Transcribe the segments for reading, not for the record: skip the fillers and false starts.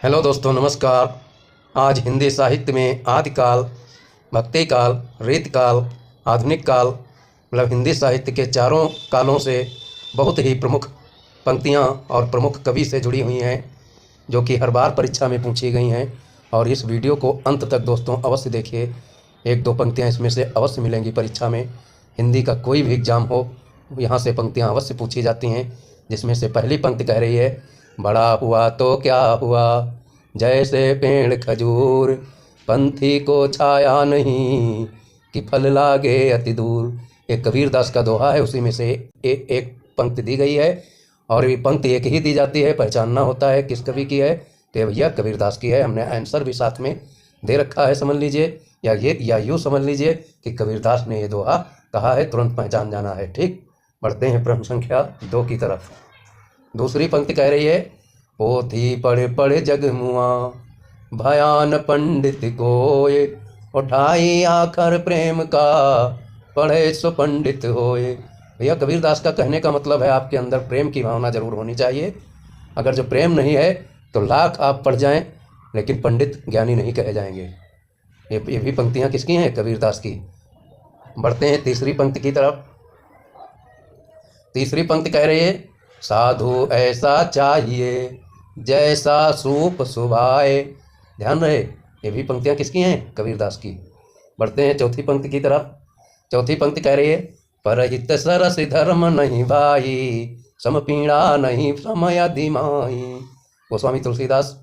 Hello दोस्तों, नमस्कार। आज हिंदी साहित्य में आदिकाल, भक्ति काल, रीतकाल, आधुनिक काल मतलब हिंदी साहित्य के चारों कालों से बहुत ही प्रमुख पंक्तियां और प्रमुख कवि से जुड़ी हुई हैं, जो कि हर बार परीक्षा में पूछी गई हैं। और इस वीडियो को अंत तक दोस्तों अवश्य देखिए। एक दो पंक्तियां इसमें से अवश्य मिलेंगी परीक्षा में। हिंदी का कोई भी एग्ज़ाम हो, यहाँ से पंक्तियां अवश्य पूछी जाती हैं, जिसमें से पहली पंक्ति कह रही है, बड़ा हुआ तो क्या हुआ, जैसे पेड़ खजूर, पंथी को छाया नहीं, कि फल लागे अति दूर। एक कबीरदास का दोहा है, उसी में से एक पंक्ति दी गई है। और ये पंक्ति एक ही दी जाती है, पहचानना होता है किस कवि की है, तो भैया कबीरदास की है। हमने आंसर भी साथ में दे रखा है, समझ लीजिए, या यूँ समझ लीजिए कि कबीरदास ने ये दोहा कहा है, तुरंत पहचान जाना है। ठीक, बढ़ते हैं प्रश्न संख्या 2 की तरफ। दूसरी पंक्ति कह रही है, पोथी पढ़ पढ़ जग मुआ, भयान पंडित कोय, उठाई आखर प्रेम का, पढ़े सो पंडित होए। भैया कबीरदास का कहने का मतलब है, आपके अंदर प्रेम की भावना जरूर होनी चाहिए। अगर जो प्रेम नहीं है तो लाख आप पढ़ जाएं, लेकिन पंडित ज्ञानी नहीं कहे जाएंगे। ये भी पंक्तियां किसकी हैं? कबीरदास की। बढ़ते हैं तीसरी पंक्ति की तरफ। तीसरी पंक्ति कह रही है, साधु ऐसा चाहिए, जैसा सूप सुभाए। ध्यान रहे, ये भी पंक्तियां किसकी हैं? कबीरदास की। बढ़ते हैं चौथी पंक्ति की तरफ। चौथी पंक्ति कह रही है, परहित सरस धर्म नहीं भाई, समपीड़ा नहीं समय दिमाई। गोस्वामी तुलसीदास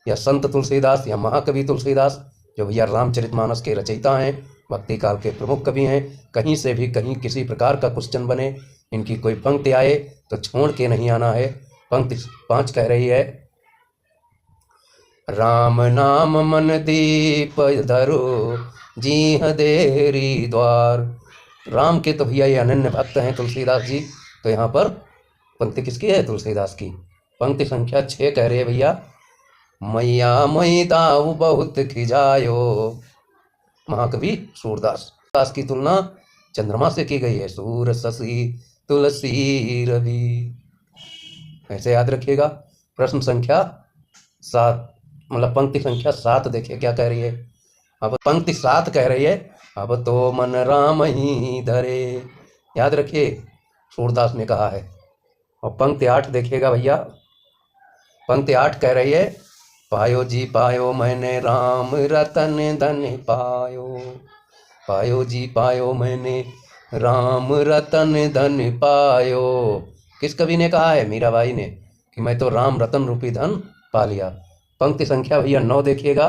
या संत तुलसीदास या महाकवि तुलसीदास, जो भैया रामचरितमानस के रचयिता हैं, भक्ति काल के प्रमुख कवि हैं। कहीं से भी कहीं किसी प्रकार का क्वेश्चन बने, इनकी कोई पंक्ति आए तो छोड़ के नहीं आना है। पंक्ति 5 कह रही है, राम नाम मन दीप धरो, जीह देरी द्वार। राम के तो भैया ये अनन्य भक्त हैं तुलसीदास जी, तो यहाँ पर पंक्ति किसकी है? तुलसीदास की। पंक्ति संख्या 6 कह रही है भैया, मैया मई दाऊ बहुत खिजायो। महाकवि सूरदास। दास की तुलना चंद्रमा से की गई है, सूर शशि तुलसी रवि। ऐसे याद रखिएगा। प्रश्न संख्या 7 मतलब पंक्ति संख्या 7 देखिए क्या कह रही है। अब पंक्ति 7 कह रही है, अब तो मन राम ही धरे। याद रखिए, सूरदास ने कहा है। और पंक्ति 8 देखिएगा भैया। पंक्ति 8 कह रही है, पायो जी पायो मैंने राम रतन धन पायो। पायो जी पायो मैंने राम रतन धन पायो। किस कवि ने कहा है? मीराबाई ने, कि मैं तो राम रतन रूपी धन पा लिया। पंक्ति संख्या भैया 9 देखिएगा,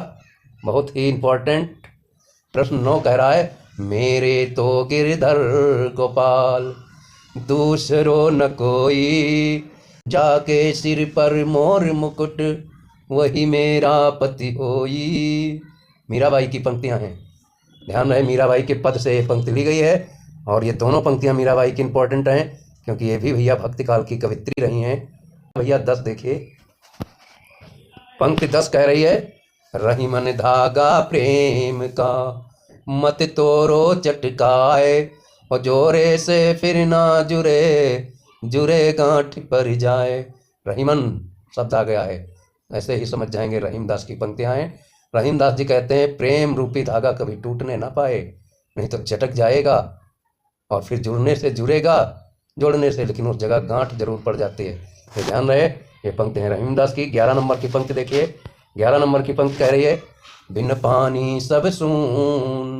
बहुत ही इंपॉर्टेंट। प्रश्न 9 कह रहा है, मेरे तो गिरधर गोपाल, दूसरो न कोई, जाके सिर पर मोर मुकुट, वही मेरा पति होई। मीराबाई की पंक्तियां हैं। ध्यान रहे, मीराबाई के पद से पंक्ति ली गई है। और ये दोनों पंक्तियां मीराबाई की इंपॉर्टेंट हैं, क्योंकि ये भी भैया भक्ति काल की कवित्री रही हैं। भैया 10 देखिए। पंक्ति 10 कह रही है, रही मन धागा प्रेम का, मत तोरो चटकाए, और जोरे से फिर ना जुरे, जुरे गांठ पर जाए। रहीमन शब्द आ गया है, ऐसे ही समझ जाएंगे। रहीमदास की पंक्तियां हैं। रहीमदास जी कहते हैं, प्रेम रूपी धागा कभी टूटने ना पाए, नहीं तो चटक जाएगा, और फिर जुड़ने से जुड़ेगा, जोड़ने से लेकिन उस जगह गांठ जरूर पड़ जाती है। तो ध्यान रहे, ये पंक्ति है रहीमदास की। 11 नंबर की पंक्ति देखिए। 11 नंबर की पंक्ति कह रही है, बिन पानी सब सून।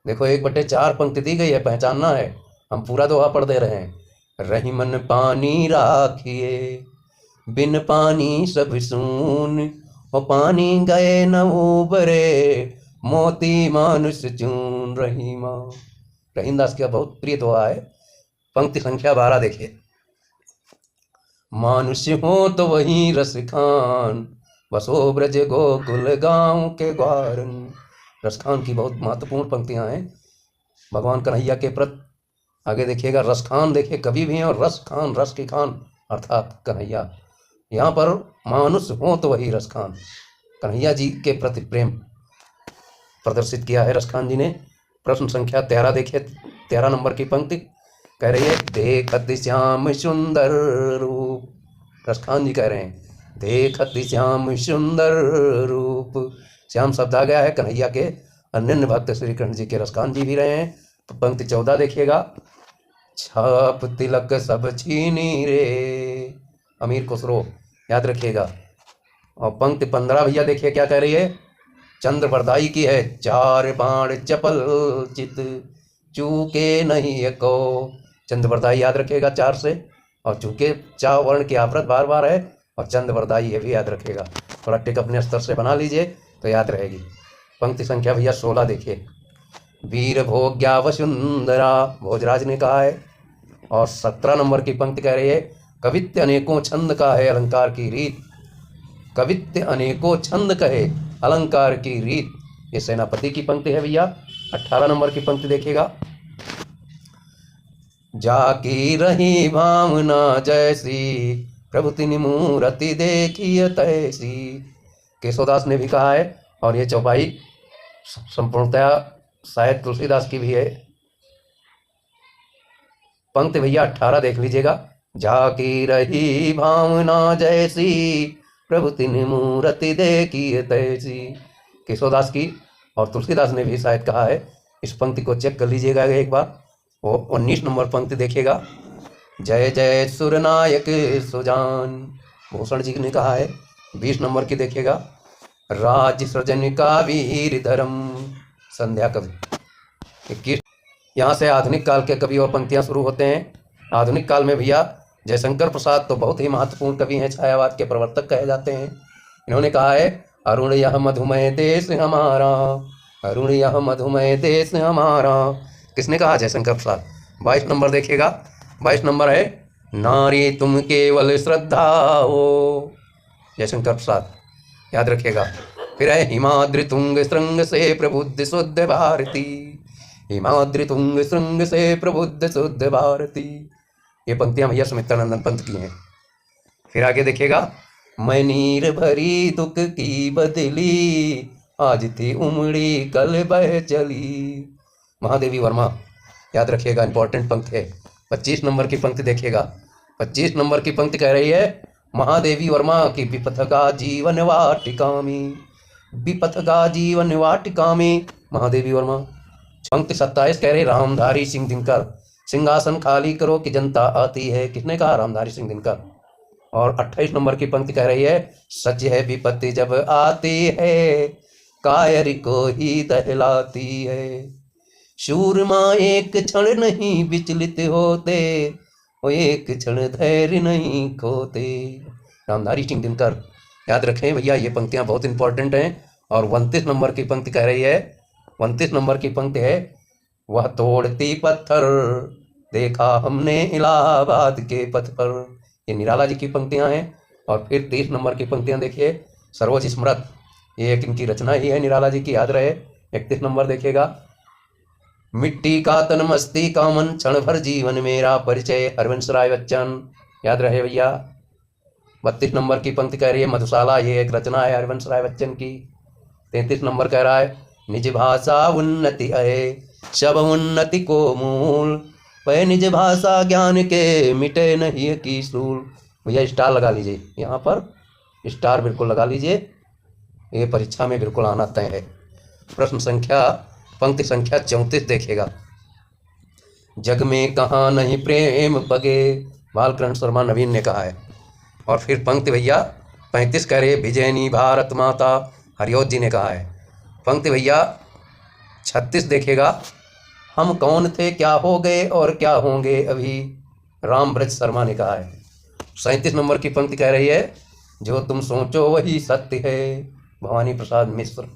देखो 1/4 पंक्ति दी गई है, पहचानना है। हम पूरा दोहा पढ़ दे रहे हैं। रहीमन पानी राखिए, बिन पानी सब सून, और पानी गए न उबरे, मोती मानुष चून। रहीमा रहीमदास का बहुत प्रिय दोहा है। पंक्ति संख्या 12 देखिए, मानुष हो तो वही रस खान, बसो ब्रज गोकुल गांव के ग्वारन। रसखान की बहुत महत्वपूर्ण पंक्तियां हैं भगवान कन्हैया के प्रति। आगे देखिएगा, रसखान देखिए, कवि भी हैं, और रस खान, रस की खान अर्थात कन्हैया। यहाँ पर मानुष हो तो वही रसखान, कन्हैया जी के प्रति प्रेम प्रदर्शित किया है रसखान जी ने। प्रश्न संख्या 13 देखिए। 13 नंबर की पंक्ति कह रही है, देखत श्याम सुंदर रूप। रसखान जी कह रहे हैं, देखत श्याम सुंदर रूप। श्याम शब्द आ गया है कन्हैया के अनन्य भक्त श्री कृष्ण जी के रसकान जी भी रहे हैं। पंक्ति 14 देखिएगा, छाप तिलक सब छीनी रे, अमीर खुसरो, याद रखिएगा। और पंक्ति 15 भैया देखिए क्या कह रही है, चंद्र वरदाई की है, चार बाण चपल चित चूके नहीं को। चंद्र वरदाई याद रखिएगा 4 से, और चूके 4 वर्ण की आवृत बार बार है, और चंद्र वरदाई ये भी याद रखिएगा। थोड़ा टिक अपने स्तर से बना लीजिए तो याद रहेगी। पंक्ति संख्या भैया 16 देखिए, वीर भोग्या वसुंधरा, भोजराज ने कहा है। और 17 नंबर की पंक्ति कह रही है, कवित्य अनेकों छंद का है अलंकार की रीत, कवित्य अनेकों छंद कहे अलंकार की रीत, ये सेनापति की पंक्ति है भैया। 18 नंबर की पंक्ति देखिएगा, जाकी रही भावना जैसी प्रभु तिनि मूरति देखिए तैसी, केशवदास ने भी कहा है। और ये चौपाई संपूर्णतया शायद तुलसीदास की भी है। पंक्ति भैया 18 देख लीजिएगा, जाकी रही भावना जैसी प्रभु तिनि मूरति देखिए तैसी, केशवदास की। और तुलसीदास ने भी शायद कहा है। इस पंक्ति को चेक कर लीजिएगा एक बार। वो 19 नंबर पंक्ति देखिएगा, जय जय सुरनायक सुजान, भूषण जी ने कहा है। 20 नंबर की देखिएगा, राज सृजन का वीर धर्म, संध्या कवि। 21 यहाँ से आधुनिक काल के कवि और पंक्तियां शुरू होते हैं। आधुनिक काल में भैया जयशंकर प्रसाद तो बहुत ही महत्वपूर्ण कवि हैं, छायावाद के प्रवर्तक कहे जाते हैं। इन्होंने कहा है, अरुण यह मधुमय देश हमारा, अरुण यह मधुमय देश हमारा। किसने कहा? जयशंकर प्रसाद। 22 नंबर देखिएगा, 22 नंबर है, नारी तुम केवल श्रद्धा हो, जयशंकर प्रसाद, याद रखिएगा। फिर है, हिमाद्रि तुंग श्रृंग से प्रबुद्ध शुद्ध भारती, हिमाद्रि तुंग श्रृंग से प्रबुद्ध शुद्ध भारती। ये पंक्तियां भैया सुमित्रानंदन पंत की हैं। फिर आगे देखिएगा, मैं नीर भरी दुख की बदली, आज थी उमड़ी कल बह चली, महादेवी वर्मा, याद रखिएगा, इंपॉर्टेंट पंक्ति है। 25 नंबर की पंक्ति देखिएगा, 25 नंबर की पंक्ति कह रही है, महादेवी वर्मा की विपथगा जीवन वाटिका में, विपथगा जीवन वाटिका में, महादेवी वर्मा। पंक्ति 27 कह रही, रामधारी सिंह दिनकर, सिंहासन खाली करो कि जनता आती है, किसने कहा? रामधारी सिंह दिनकर। और 28 नंबर की पंक्ति कह रही है, सच है विपत्ति जब आती है, कायर को ही दहलाती है, शूरमा एक क्षण नहीं विचलित होते, वो एक क्षण धैर्य नहीं खोते, रामधारी सिंह दिनकर, याद रखें भैया, ये पंक्तियां बहुत इंपॉर्टेंट हैं। और 29 नंबर की पंक्ति कह रही है, 29 नंबर की पंक्ति है, वह तोड़ती पत्थर देखा हमने इलाहाबाद के पथ पर, ये निराला जी की पंक्तियां हैं। और फिर 30 नंबर की पंक्तियां देखिए, सरोज स्मृत, ये एक इनकी रचना ही है निराला जी की, याद रहे। 31 नंबर देखिएगा, मिट्टी का तन मस्ती का मन, क्षण भर जीवन मेरा परिचय, हरवंश राय बच्चन, याद रहे भैया। 32 नंबर की पंक्ति कह रही है, मधुशाला, ये एक रचना है हरवंश राय बच्चन की। 33 नंबर कह रहा है, निज भाषा उन्नति है, सब उन्नति को मूल, वह निज भाषा ज्ञान के मिटे नहीं की सूल। भैया स्टार लगा लीजिए, यहाँ पर स्टार बिल्कुल लगा लीजिए, ये परीक्षा में बिल्कुल आना तय है। प्रश्न संख्या, पंक्ति संख्या 34 देखिएगा, जग में कहाँ नहीं प्रेम बगे, बालकृष्ण शर्मा नवीन ने कहा है। और फिर पंक्ति भैया 35 कह रहे, विजयनी भारत माता, हरिओत जी ने कहा है। पंक्ति भैया 36 देखिएगा, हम कौन थे क्या हो गए और क्या होंगे अभी, रामब्रज शर्मा ने कहा है। 37 नंबर की पंक्ति कह रही है, जो तुम सोचो वही सत्य है, भवानी प्रसाद मिश्र।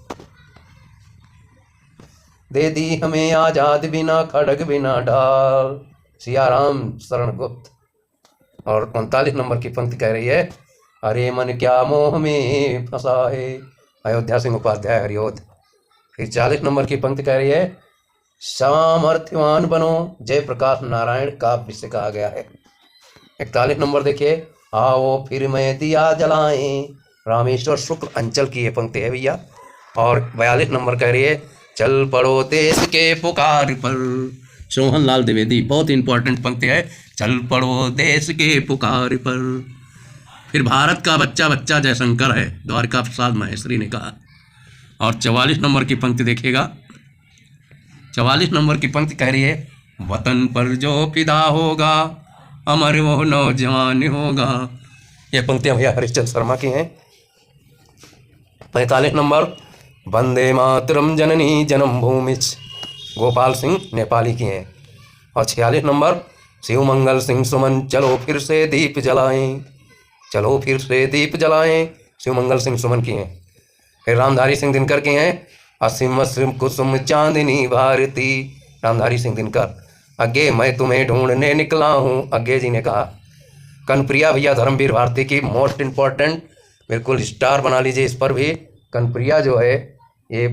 दे दी हमें आजाद बिना खड़ग बिना ढाल, सियाराम शरण गुप्त। और 39 नंबर की पंक्ति कह रही है, अरे मन क्या मोह में फंसा है, अयोध्या सिंह उपाध्याय हरिओत। फिर 40 नंबर की पंक्ति कह रही है, सामर्थ्यवान बनो, जयप्रकाश नारायण काव्य से कहा गया है। 41 नंबर देखिए, आओ फिर मैं दिया जलाएं, रामेश्वर शुक्ल अंचल की ये पंक्ति है भैया। और 42 नंबर कह रही है, चल पड़ो देश के पुकार पर, सोहन लाल द्विवेदी, बहुत इंपॉर्टेंट पंक्ति है, चल पड़ो देश के पुकार पर। फिर भारत का बच्चा बच्चा जयशंकर है, द्वारका प्रसाद महेश्वरी ने कहा। और 44 नंबर की पंक्ति देखिएगा। 44 नंबर की पंक्ति कह रही है, वतन पर जो फिदा होगा अमर वो नौजवान होगा। ये पंक्तियां भैया हरिश्चंद्र शर्मा की हैं। 45 नंबर, वंदे मातरम जननी जन्म भूमिच, गोपाल सिंह नेपाली की हैं। और 46 नंबर, शिव मंगल सिंह सुमन चलो फिर से दीप जलाएं, चलो फिर से दीप जलाएं, शिव मंगल सिंह सुमन की हैं। फिर रामधारी सिंह दिनकर की हैं, असीम असीम कुसुम चांदनी भारती, रामधारी सिंह दिनकर। अगे मैं तुम्हें ढूंढने निकला हूँ, अगे जी ने कहा। कनप्रिया भैया धर्मवीर भारती की मोस्ट इम्पॉर्टेंट, बिल्कुल स्टार बना लीजिए इस पर भी। कनप्रिया जो है ये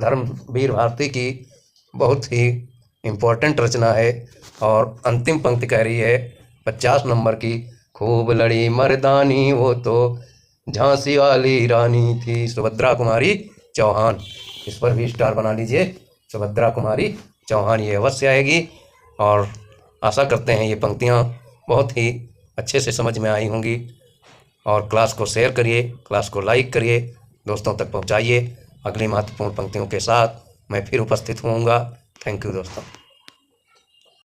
धर्मवीर भारती की बहुत ही इम्पोर्टेंट रचना है। और अंतिम पंक्ति कह रही है 50 नंबर की, खूब लड़ी मर्दानी वो तो झांसी वाली रानी थी, सुभद्रा कुमारी चौहान। इस पर भी स्टार बना लीजिए, सुभद्रा कुमारी चौहान, ये अवश्य आएगी। और आशा करते हैं ये पंक्तियाँ बहुत ही अच्छे से समझ में आई होंगी। और क्लास को शेयर करिए, क्लास को लाइक करिए, दोस्तों तक पहुँचाइए। अगली महत्वपूर्ण पंक्तियों के साथ मैं फिर उपस्थित होऊंगा। थैंक यू दोस्तों।